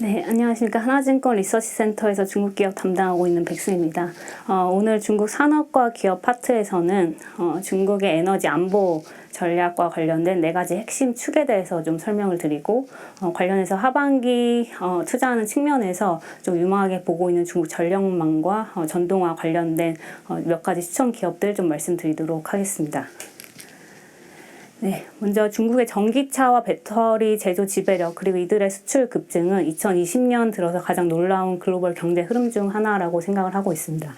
네, 안녕하십니까. 하나증권 리서치센터에서 중국 기업 담당하고 있는 백수입니다. 오늘 중국 산업과 기업 파트에서는 중국의 에너지 안보 전략과 관련된 4가지 핵심 축에 대해서 좀 설명을 드리고, 관련해서 하반기 투자하는 측면에서 좀 유망하게 보고 있는 중국 전력망과 전동화 관련된 몇 가지 추천 기업들 좀 말씀드리도록 하겠습니다. 네, 먼저 중국의 전기차와 배터리 제조 지배력 그리고 이들의 수출 급증은 2020년 들어서 가장 놀라운 글로벌 경제 흐름 중 하나라고 생각을 하고 있습니다.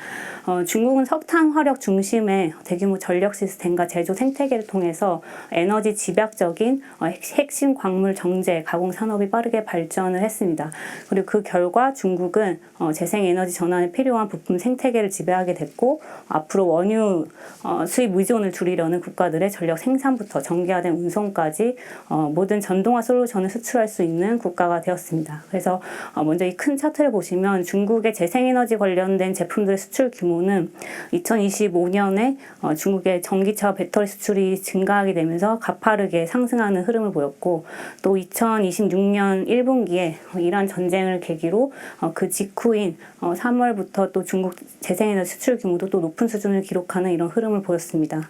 중국은 석탄 화력 중심의 대규모 전력 시스템과 제조 생태계를 통해서 에너지 집약적인 핵심 광물 정제 가공 산업이 빠르게 발전을 했습니다. 그리고 그 결과 중국은 재생에너지 전환에 필요한 부품 생태계를 지배하게 됐고, 앞으로 원유 수입 의존을 줄이려는 국가들의 전력 생산부터 전기화된 운송까지 모든 전동화 솔루션을 수출할 수 있는 국가가 되었습니다. 그래서 먼저 이 큰 차트를 보시면 중국의 재생에너지 관련된 제품들의 수출 규모는 2025년에 중국의 전기차 배터리 수출이 증가하게 되면서 가파르게 상승하는 흐름을 보였고, 또 2026년 1분기에 이란 전쟁을 계기로 그 직후인 3월부터 또 중국 재생에너지 수출 규모도 또 높은 수준을 기록하는 이런 흐름을 보였습니다.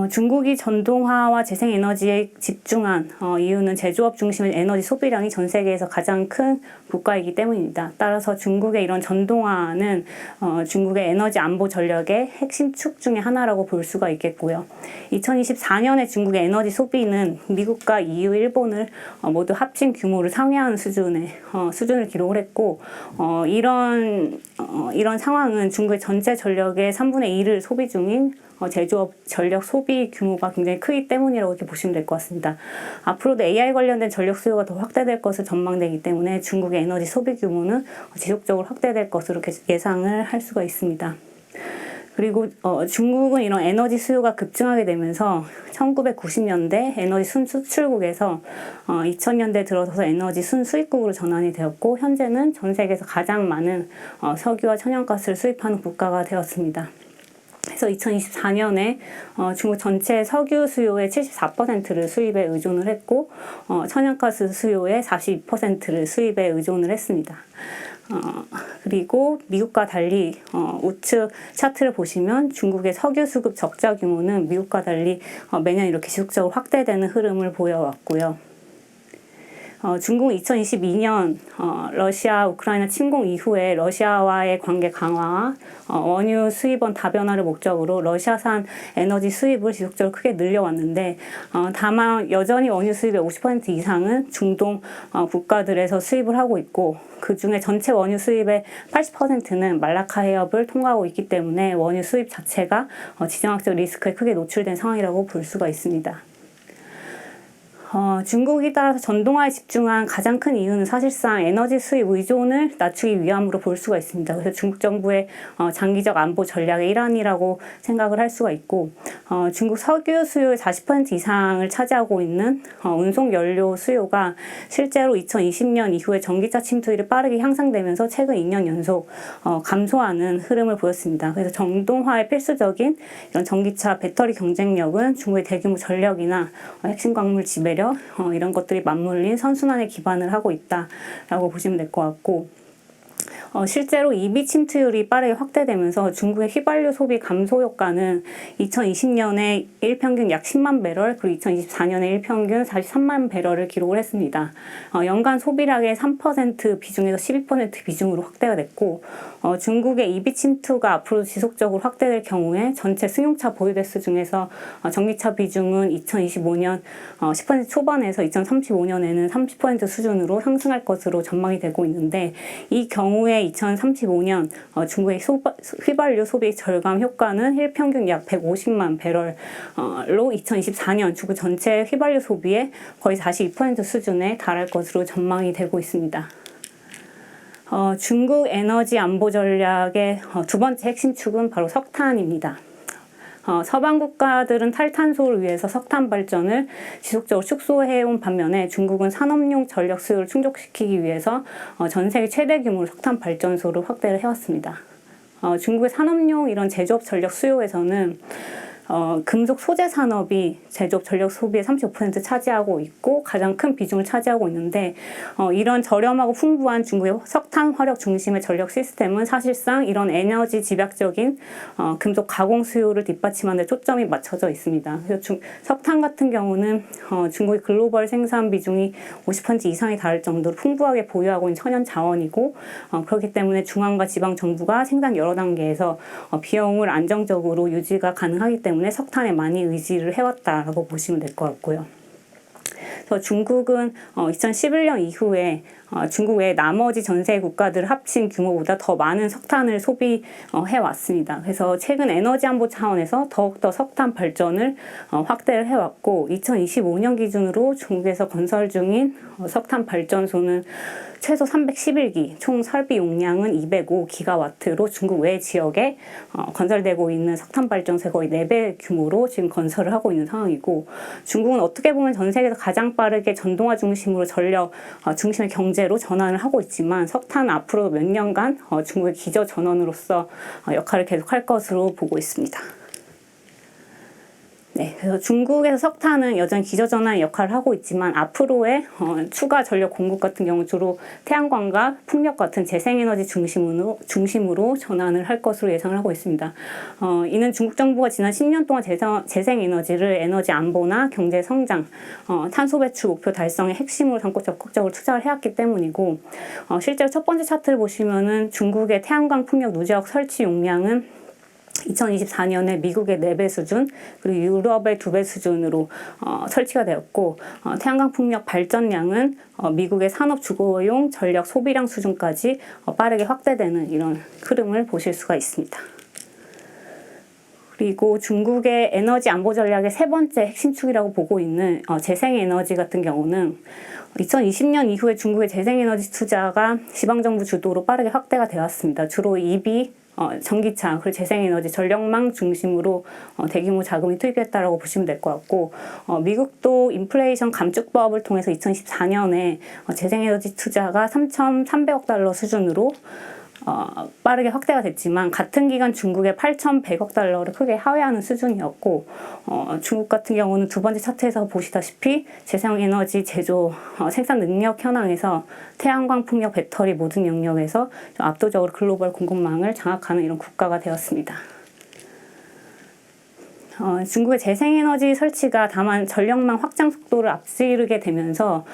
중국이 전동화와 재생에너지에 집중한 이유는 제조업 중심의 에너지 소비량이 전 세계에서 가장 큰 국가이기 때문입니다. 따라서 중국의 이런 전동화는 중국의 에너지 안보 전략의 핵심 축 중에 하나라고 볼 수가 있겠고요. 2024년에 중국의 에너지 소비는 미국과 EU, 일본을 모두 합친 규모를 상회하는 수준을 기록을 했고, 이런 상황은 중국의 전체 전력의 3분의 1을 소비 중인 제조업 전력 소비 규모가 굉장히 크기 때문이라고 이렇게 보시면 될 것 같습니다. 앞으로도 AI 관련된 전력 수요가 더 확대될 것으로 전망되기 때문에 중국의 에너지 소비 규모는 지속적으로 확대될 것으로 예상을 할 수가 있습니다. 그리고 중국은 이런 에너지 수요가 급증하게 되면서 1990년대 에너지 순수출국에서 2000년대 들어서서 에너지 순수입국으로 전환이 되었고, 현재는 전 세계에서 가장 많은 석유와 천연가스를 수입하는 국가가 되었습니다. 그래서 2024년에 중국 전체 석유 수요의 74%를 수입에 의존을 했고, 천연가스 수요의 42%를 수입에 의존을 했습니다. 그리고 미국과 달리 우측 차트를 보시면 중국의 석유 수급 적자 규모는 미국과 달리 매년 이렇게 지속적으로 확대되는 흐름을 보여왔고요. 중국은 2022년 러시아 우크라이나 침공 이후에 러시아와의 관계 강화와 원유 수입원 다변화를 목적으로 러시아산 에너지 수입을 지속적으로 크게 늘려왔는데, 다만 여전히 원유 수입의 50% 이상은 중동 국가들에서 수입을 하고 있고, 그 중에 전체 원유 수입의 80%는 말라카 해협을 통과하고 있기 때문에 원유 수입 자체가 지정학적 리스크에 크게 노출된 상황이라고 볼 수가 있습니다. 중국이 따라서 전동화에 집중한 가장 큰 이유는 사실상 에너지 수입 의존을 낮추기 위함으로 볼 수가 있습니다. 그래서 중국 정부의 장기적 안보 전략의 일환이라고 생각을 할 수가 있고, 중국 석유 수요의 40% 이상을 차지하고 있는 운송 연료 수요가 실제로 2020년 이후에 전기차 침투율이 빠르게 향상되면서 최근 2년 연속 감소하는 흐름을 보였습니다. 그래서 전동화의 필수적인 이런 전기차 배터리 경쟁력은 중국의 대규모 전력이나 핵심 광물 지배력 이런 것들이 맞물린 선순환에 기반을 하고 있다라고 보시면 될 것 같고, 실제로 EV 침투율이 빠르게 확대되면서 중국의 휘발유 소비 감소 효과는 2020년에 일평균 약 10만 배럴, 그리고 2024년에 일평균 43만 배럴을 기록을 했습니다. 연간 소비량의 3% 비중에서 12% 비중으로 확대가 됐고, 중국의 EV 침투가 앞으로 지속적으로 확대될 경우에 전체 승용차 보유 대수 중에서 전기차 비중은 2025년 10% 초반에서 2035년에는 30% 수준으로 상승할 것으로 전망이 되고 있는데, 이 경우에 2035년 중국의 휘발유 소비 절감 효과는 일평균 약 150만 배럴로 2024년 중국 전체 휘발유 소비의 거의 42% 수준에 달할 것으로 전망이 되고 있습니다. 중국 에너지 안보 전략의 두 번째 핵심 축은 바로 석탄입니다. 서방 국가들은 탈탄소를 위해서 석탄 발전을 지속적으로 축소해온 반면에 중국은 산업용 전력 수요를 충족시키기 위해서 전 세계 최대 규모로 석탄 발전소를 확대를 해왔습니다. 중국의 산업용 이런 제조업 전력 수요에서는 금속 소재 산업이 제조업 전력 소비의 35% 차지하고 있고 가장 큰 비중을 차지하고 있는데 이런 저렴하고 풍부한 중국의 석탄 화력 중심의 전력 시스템은 사실상 이런 에너지 집약적인 금속 가공 수요를 뒷받침하는 데 초점이 맞춰져 있습니다. 그래서 석탄 같은 경우는 중국의 글로벌 생산 비중이 50% 이상이 다를 정도로 풍부하게 보유하고 있는 천연 자원이고 그렇기 때문에 중앙과 지방 정부가 생산 여러 단계에서 비용을 안정적으로 유지가 가능하기 때문에 석탄에 많이 의지를 해왔다라고 보시면 될 것 같고요. 그래서 중국은 2011년 이후에 중국 외 나머지 전 세계 국가들 합친 규모보다 더 많은 석탄을 소비해왔습니다. 그래서 최근 에너지 안보 차원에서 더욱더 석탄 발전을 확대를 해왔고 2025년 기준으로 중국에서 건설 중인 석탄 발전소는 최소 311기, 총 설비 용량은 205기가와트로 중국 외 지역에 건설되고 있는 석탄 발전소의 거의 4배 규모로 지금 건설을 하고 있는 상황이고 중국은 어떻게 보면 전 세계에서 가장 빠르게 전동화 중심으로 전력 중심의 경제로 전환을 하고 있지만 석탄은 앞으로 몇 년간 중국의 기저 전원으로서 역할을 계속할 것으로 보고 있습니다. 네, 그래서 중국에서 석탄은 여전히 기저전환 역할을 하고 있지만 앞으로의 추가 전력 공급 같은 경우 주로 태양광과 풍력 같은 재생에너지 중심으로 전환을 할 것으로 예상을 하고 있습니다. 이는 중국 정부가 지난 10년 동안 재생에너지를 에너지 안보나 경제 성장, 탄소 배출 목표 달성의 핵심으로 삼고 적극적으로 투자를 해왔기 때문이고 실제로 첫 번째 차트를 보시면은 중국의 태양광 풍력 누적 설치 용량은 2024년에 미국의 4배 수준 그리고 유럽의 2배 수준으로 설치가 되었고 태양광 풍력 발전량은 미국의 산업 주거용 전력 소비량 수준까지 빠르게 확대되는 이런 흐름을 보실 수가 있습니다. 그리고 중국의 에너지 안보 전략의 세 번째 핵심 축이라고 보고 있는 재생에너지 같은 경우는 2020년 이후에 중국의 재생에너지 투자가 지방정부 주도로 빠르게 확대가 되었습니다. 주로 EV, 전기차, 그리고 재생에너지, 전력망 중심으로 대규모 자금이 투입했다라고 보시면 될 것 같고 미국도 인플레이션 감축법을 통해서 2014년에 재생에너지 투자가 3,300억 달러 수준으로 빠르게 확대가 됐지만 같은 기간 중국의 8,100억 달러를 크게 하회하는 수준이었고 중국 같은 경우는 두 번째 차트에서 보시다시피 재생에너지 제조 생산 능력 현황에서 태양광, 풍력, 배터리 모든 영역에서 압도적으로 글로벌 공급망을 장악하는 이런 국가가 되었습니다. 중국의 재생에너지 설치가 다만 전력망 확장 속도를 앞지르게 되면서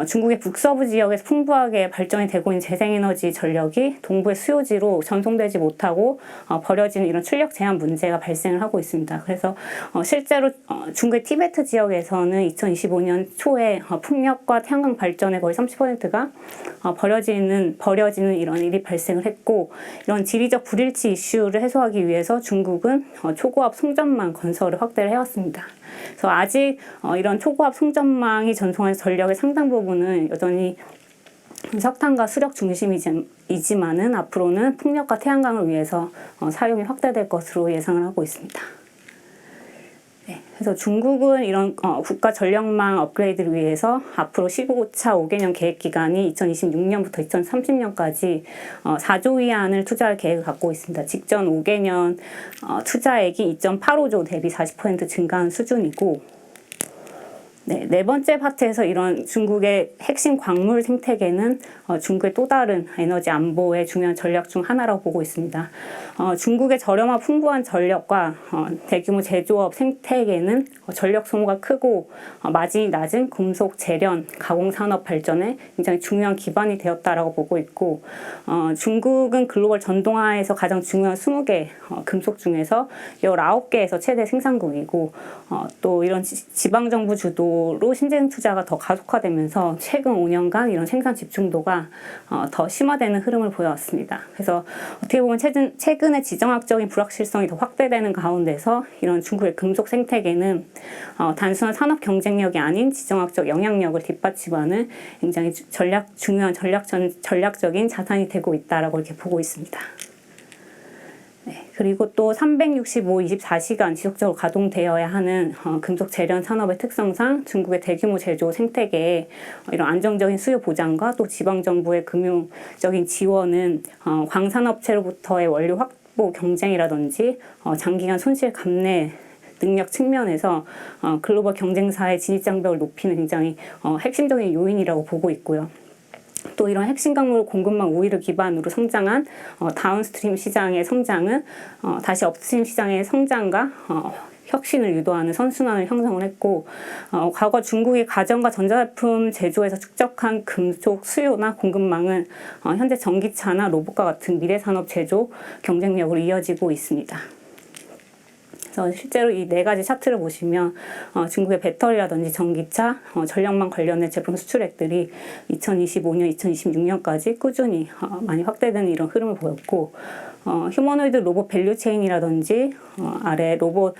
중국의 북서부 지역에서 풍부하게 발전이 되고 있는 재생에너지 전력이 동부의 수요지로 전송되지 못하고 버려지는 이런 출력 제한 문제가 발생을 하고 있습니다. 그래서 실제로 중국의 티베트 지역에서는 2025년 초에 풍력과 태양광 발전의 거의 30%가 버려지는 이런 일이 발생을 했고 이런 지리적 불일치 이슈를 해소하기 위해서 중국은 초고압 송전망 건설을 확대를 해왔습니다. 그래서 아직 이런 초고압 송전망이 전송하는 전력의 상당 부분은 여전히 석탄과 수력 중심이지만은 앞으로는 풍력과 태양광을 위해서 사용이 확대될 것으로 예상을 하고 있습니다. 네, 그래서 중국은 이런 국가 전력망 업그레이드를 위해서 앞으로 15차 5개년 계획 기간이 2026년부터 2030년까지 4조 위안을 투자할 계획을 갖고 있습니다. 직전 5개년 투자액이 2.85조 대비 40% 증가한 수준이고 네 번째 파트에서 이런 중국의 핵심 광물 생태계는 중국의 또 다른 에너지 안보의 중요한 전략 중 하나라고 보고 있습니다. 중국의 저렴하고 풍부한 전력과 대규모 제조업 생태계는 전력 소모가 크고 마진이 낮은 금속 재련, 가공산업 발전에 굉장히 중요한 기반이 되었다라고 보고 있고 중국은 글로벌 전동화에서 가장 중요한 20개 금속 중에서 19개에서 최대 생산국이고 또 이런 지방정부 주도로 신재생 투자가 더 가속화되면서 최근 5년간 이런 생산 집중도가 더 심화되는 흐름을 보여왔습니다. 그래서 어떻게 보면 최근에 지정학적인 불확실성이 더 확대되는 가운데서 이런 중국의 금속 생태계는 단순한 산업 경쟁력이 아닌 지정학적 영향력을 뒷받침하는 굉장히 중요한 전략적인 자산이 되고 있다라고 이렇게 보고 있습니다. 네, 그리고 또 365, 24시간 지속적으로 가동되어야 하는 금속 재련 산업의 특성상 중국의 대규모 제조 생태계에 이런 안정적인 수요 보장과 또 지방정부의 금융적인 지원은 광산업체로부터의 원료 확보 경쟁이라든지 장기간 손실 감내 능력 측면에서 글로벌 경쟁사의 진입 장벽을 높이는 굉장히 핵심적인 요인이라고 보고 있고요. 또 이런 핵심 강물 공급망 우위를 기반으로 성장한 다운스트림 시장의 성장은 다시 업스트림 시장의 성장과 혁신을 유도하는 선순환을 형성을 했고, 과거 중국이 가전과 전자제품 제조에서 축적한 금속 수요나 공급망은 현재 전기차나 로봇과 같은 미래산업 제조 경쟁력으로 이어지고 있습니다. 그래서 실제로 이 네 가지 차트를 보시면 중국의 배터리라든지 전기차, 전력망 관련된 제품 수출액들이 2025년, 2026년까지 꾸준히 많이 확대되는 이런 흐름을 보였고, 휴머노이드 로봇 밸류체인이라든지 아래 로봇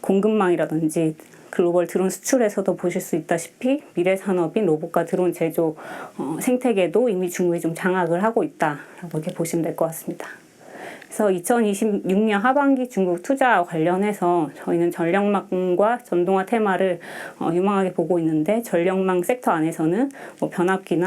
공급망이라든지 글로벌 드론 수출에서도 보실 수 있다시피 미래 산업인 로봇과 드론 제조 생태계도 이미 중국이 좀 장악을 하고 있다라고 이렇게 보시면 될 것 같습니다. 그래서 2026년 하반기 중국 투자와 관련해서 저희는 전력망과 전동화 테마를 유망하게 보고 있는데, 전력망 섹터 안에서는 뭐 변압기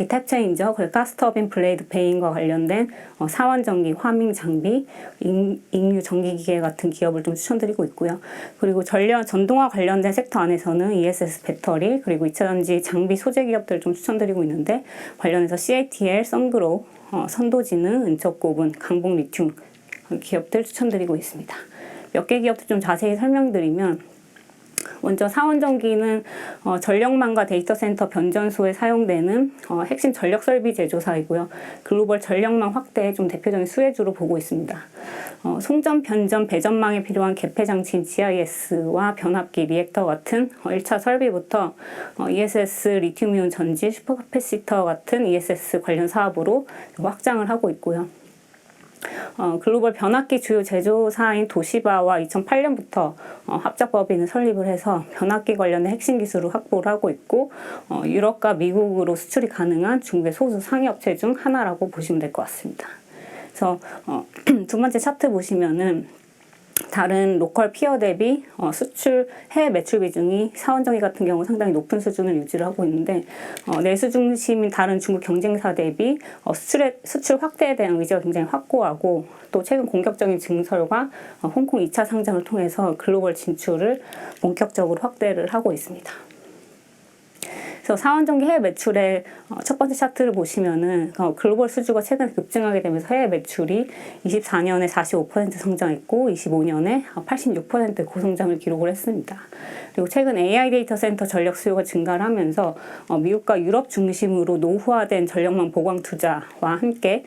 탭 체인저, 그리고 가스터빈 블레이드 베인과 관련된 사원전기, 화밍 장비, 익류 전기기계 같은 기업을 좀 추천드리고 있고요. 그리고 전동화 관련된 섹터 안에서는 ESS 배터리, 그리고 2차전지 장비 소재 기업들을 좀 추천드리고 있는데, 관련해서 CATL, 썬그로, 선도지능, 은척고분, 강북리튬 기업들 추천드리고 있습니다. 몇 개 기업들 좀 자세히 설명드리면, 먼저 사원전기는 전력망과 데이터 센터 변전소에 사용되는 핵심 전력 설비 제조사이고요. 글로벌 전력망 확대의 좀 대표적인 수혜주로 보고 있습니다. 송전, 변전, 배전망에 필요한 개폐 장치인 GIS와 변압기, 리액터 같은 1차 설비부터 ESS, 리튬이온 전지, 슈퍼카패시터 같은 ESS 관련 사업으로 확장을 하고 있고요. 글로벌 변압기 주요 제조사인 도시바와 2008년부터 합작법인을 설립을 해서 변압기 관련된 핵심 기술을 확보를 하고 있고, 유럽과 미국으로 수출이 가능한 중국의 소수 상위업체 중 하나라고 보시면 될 것 같습니다. 그래서 두 번째 차트 보시면은 다른 로컬 피어 대비 수출 해외 매출 비중이 사원전기 같은 경우 상당히 높은 수준을 유지를 하고 있는데, 내수 중심인 다른 중국 경쟁사 대비 수출 확대에 대한 의지가 굉장히 확고하고, 또 최근 공격적인 증설과 홍콩 2차 상장을 통해서 글로벌 진출을 본격적으로 확대를 하고 있습니다. 그래서 사원전기 해외 매출의 첫 번째 차트를 보시면은 글로벌 수주가 최근에 급증하게 되면서 해외 매출이 24년에 45% 성장했고 25년에 86% 고성장을 기록을 했습니다. 그리고 최근 AI 데이터 센터 전력 수요가 증가를 하면서 미국과 유럽 중심으로 노후화된 전력망 보강 투자와 함께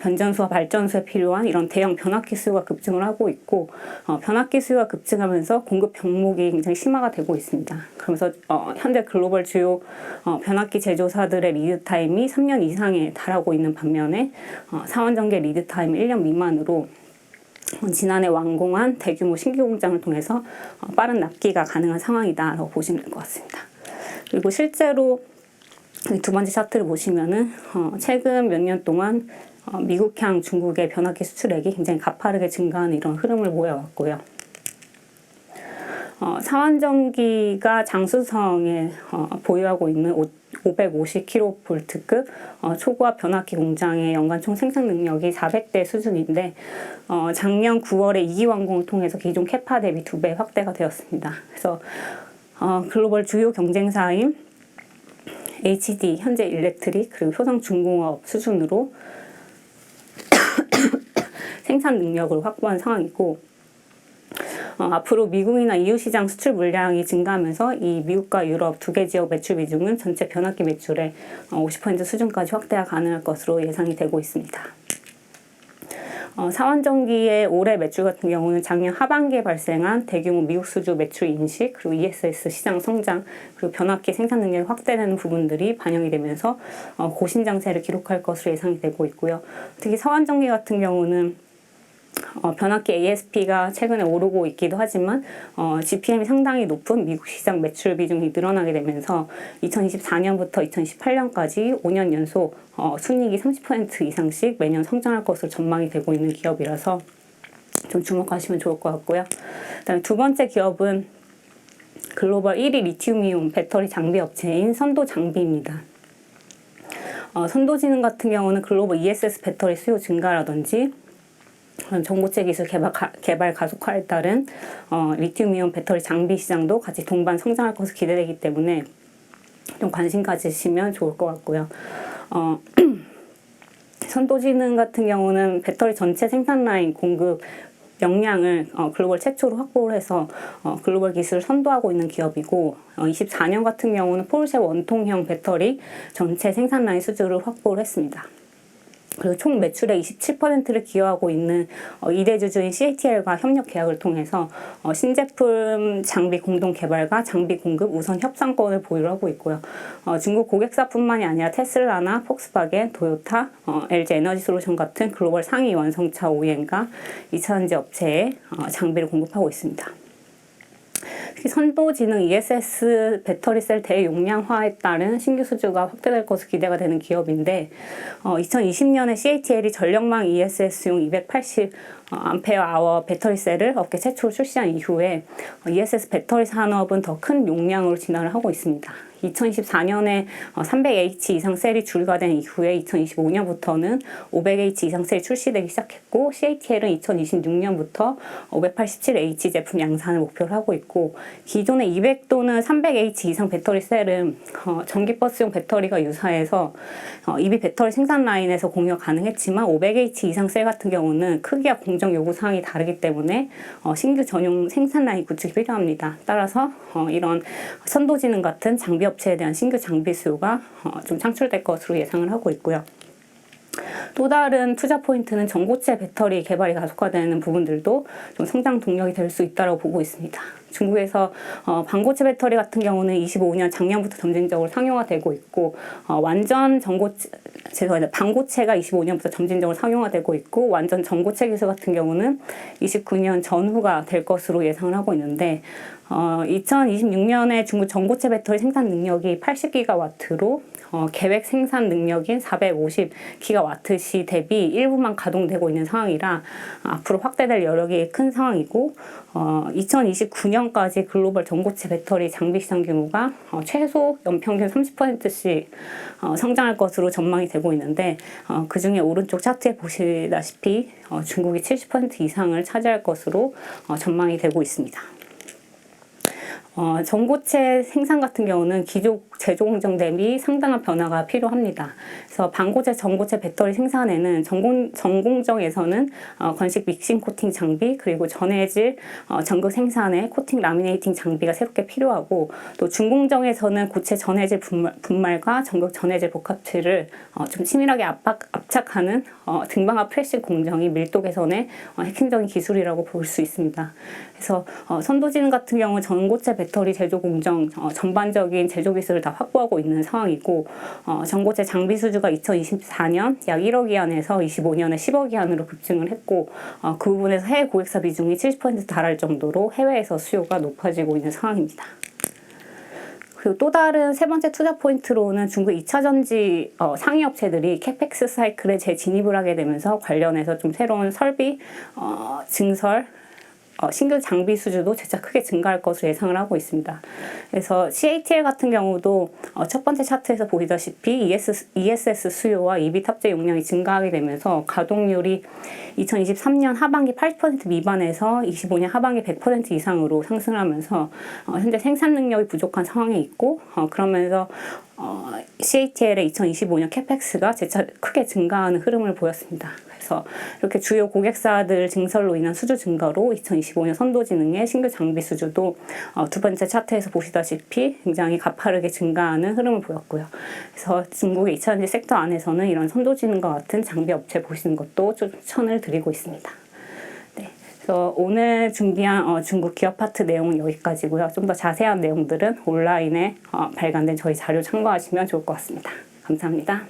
변전소와 발전소에 필요한 이런 대형 변압기 수요가 급증을 하고 있고, 변압기 수요가 급증하면서 공급 병목이 굉장히 심화가 되고 있습니다. 그러면서 현재 글로벌 주요 변압기 제조사들의 리드타임이 3년 이상에 달하고 있는 반면에 사원전기의 리드타임이 1년 미만으로 지난해 완공한 대규모 신규 공장을 통해서 빠른 납기가 가능한 상황이다라고 보시면 될 것 같습니다. 그리고 실제로 두 번째 차트를 보시면은 최근 몇 년 동안 미국향 중국의 변압기 수출액이 굉장히 가파르게 증가하는 이런 흐름을 보여왔고요. 사원전기가 장수성에 보유하고 있는 550kV급 초고압 변압기 공장의 연간 총 생산 능력이 400대 수준인데, 작년 9월에 2기 완공을 통해서 기존 캐파 대비 2배 확대가 되었습니다. 그래서 글로벌 주요 경쟁사인 HD, 현재 일렉트릭, 그리고 효성중공업 수준으로 생산 능력을 확보한 상황이고, 앞으로 미국이나 EU 시장 수출 물량이 증가하면서 이 미국과 유럽 두 개 지역 매출 비중은 전체 변압기 매출의 50% 수준까지 확대가 가능할 것으로 예상이 되고 있습니다. 사원전기의 올해 매출 같은 경우는 작년 하반기에 발생한 대규모 미국 수주 매출 인식, 그리고 ESS 시장 성장, 그리고 변압기 생산 능력이 확대되는 부분들이 반영이 되면서 고신장세를 기록할 것으로 예상이 되고 있고요. 특히 사원전기 같은 경우는 변압기 ASP가 최근에 오르고 있기도 하지만 GPM이 상당히 높은 미국 시장 매출 비중이 늘어나게 되면서 2024년부터 2028년까지 5년 연속 순이익이 30% 이상씩 매년 성장할 것으로 전망이 되고 있는 기업이라서 좀 주목하시면 좋을 것 같고요. 그다음에 두 번째 기업은 글로벌 1위 리튬이온 배터리 장비 업체인 선도장비입니다. 선도지능 같은 경우는 글로벌 ESS 배터리 수요 증가라든지 전고체 기술 개발 가속화에 따른 리튬이온 배터리 장비 시장도 같이 동반 성장할 것으로 기대되기 때문에 좀 관심 가지시면 좋을 것 같고요. 선도지능 같은 경우는 배터리 전체 생산 라인 공급 역량을 글로벌 최초로 확보를 해서 글로벌 기술을 선도하고 있는 기업이고 24년 같은 경우는 포르쉐 원통형 배터리 전체 생산 라인 수주를 확보를 했습니다. 그리고 총 매출의 27%를 기여하고 있는 2대 주주인 CATL과 협력 계약을 통해서 신제품 장비 공동 개발과 장비 공급 우선 협상권을 보유를 하고 있고요. 중국 고객사뿐만이 아니라 테슬라나 폭스바겐, 도요타, LG 에너지솔루션 같은 글로벌 상위 완성차 OEM과 2차전지 업체에 장비를 공급하고 있습니다. 특히 선도지능 ESS 배터리셀 대용량화에 따른 신규 수주가 확대될 것으로 기대가 되는 기업인데 2020년에 CATL이 전력망 ESS용 280 암페어아워 배터리셀을 업계 최초로 출시한 이후에 ESS 배터리 산업은 더 큰 용량으로 진화를 하고 있습니다. 2024년에 300H 이상 셀이 주류가 된 이후에 2025년부터는 500H 이상 셀이 출시되기 시작했고 CATL은 2026년부터 587H 제품 양산을 목표로 하고 있고 기존의 200 또는 300H 이상 배터리 셀은 전기버스용 배터리가 유사해서 EV 배터리 생산 라인에서 공유가 가능했지만 500H 이상 셀 같은 경우는 크기와 공정 요구 사항이 다르기 때문에 신규 전용 생산 라인 구축이 필요합니다. 따라서 이런 선도지능 같은 장비 업체에 대한 신규 장비 수요가 좀 창출될 것으로 예상을 하고 있고요. 또 다른 투자 포인트는 전고체 배터리 개발이 가속화되는 부분들도 좀 성장 동력이 될 수 있다고 보고 있습니다. 중국에서 반고체 배터리 같은 경우는 25년 작년부터 점진적으로 상용화되고 있고 완전 반고체가 25년부터 점진적으로 상용화되고 있고 완전 전고체 기술 같은 경우는 29년 전후가 될 것으로 예상을 하고 있는데 2026년에 중국 전고체 배터리 생산 능력이 80기가와트로 계획 생산 능력인 450기가와트 시 대비 일부만 가동되고 있는 상황이라 앞으로 확대될 여력이 큰 상황이고 2029년까지 글로벌 전고체 배터리 장비 시장 규모가 최소 연평균 30%씩 성장할 것으로 전망이 되고 있는데 그중에 오른쪽 차트에 보시다시피 중국이 70% 이상을 차지할 것으로 전망이 되고 있습니다. 전고체 생산 같은 경우는 기존 제조 공정 대비 상당한 변화가 필요합니다. 그래서 반고체, 전고체 배터리 생산에는 전공정에서는 건식 믹싱 코팅 장비 그리고 전해질 전극 생산에 코팅 라미네이팅 장비가 새롭게 필요하고 또 중공정에서는 고체 전해질 분말과 전극 전해질 복합체를 좀 치밀하게 압착하는 등방압 프레싱 공정이 밀도 개선의 핵심적인 기술이라고 볼 수 있습니다. 그래서 선도지능 같은 경우 전고체 배터리 제조 공정 전반적인 제조 기술을 다 확보하고 있는 상황이고 전고체 장비 수주가 2024년 약 1억 위안에서 25년에 10억 위안으로 급증을 했고 그 부분에서 해외 고객사 비중이 70% 달할 정도로 해외에서 수요가 높아지고 있는 상황입니다. 그리고 또 다른 세 번째 투자 포인트로는 중국 2차전지 상위 업체들이 캐펙스 사이클에 재진입을 하게 되면서 관련해서 좀 새로운 설비, 증설, 신규 장비 수주도 재차 크게 증가할 것으로 예상을 하고 있습니다. 그래서 CATL 같은 경우도 첫 번째 차트에서 보시다시피 ESS 수요와 EV 탑재 용량이 증가하게 되면서 가동률이 2023년 하반기 80% 미만에서 25년 하반기 100% 이상으로 상승하면서 현재 생산 능력이 부족한 상황에 있고 그러면서 CATL의 2025년 캐펙스가 재차 크게 증가하는 흐름을 보였습니다. 그래서 이렇게 주요 고객사들 증설로 인한 수주 증가로 2025년 선도지능의 신규 장비 수주도 두 번째 차트에서 보시다시피 굉장히 가파르게 증가하는 흐름을 보였고요. 그래서 중국의 2차전지 섹터 안에서는 이런 선도지능과 같은 장비 업체 보시는 것도 추천을 드리고 있습니다. 네, 그래서 오늘 준비한 중국 기업 파트 내용은 여기까지고요. 좀 더 자세한 내용들은 온라인에 발간된 저희 자료 참고하시면 좋을 것 같습니다. 감사합니다.